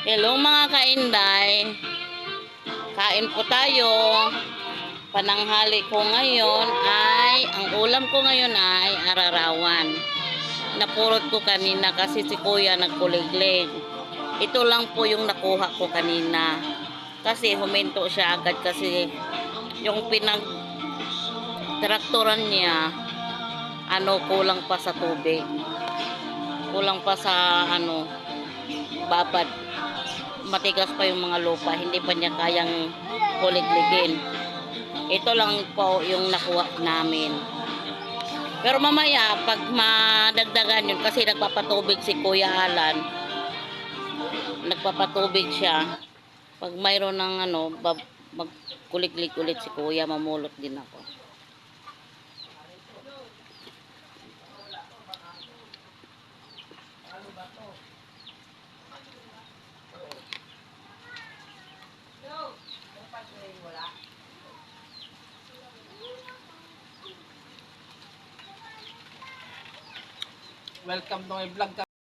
Hello mga kainday, kain po tayo. Pananghali ko ngayon ang ulam ko ngayon ay ararawan. Napurot ko kanina kasi si kuya nagkuliglig. Ito lang po yung nakuha ko kanina. Kasi huminto siya agad kasi yung pinag-traktoran niya, kulang pa sa tubig. Kulang pa sa babad. Matigas pa yung mga lupa, hindi pa niya kayang kuligligin. Ito lang po yung nakuha namin. Pero mamaya pag madagdagan yun, kasi nagpapatubig si Kuya Alan, nagpapatubig siya. Pag mayroon ng magkuliglig ulit si Kuya, mamulot din ako. Welcome to my vlog.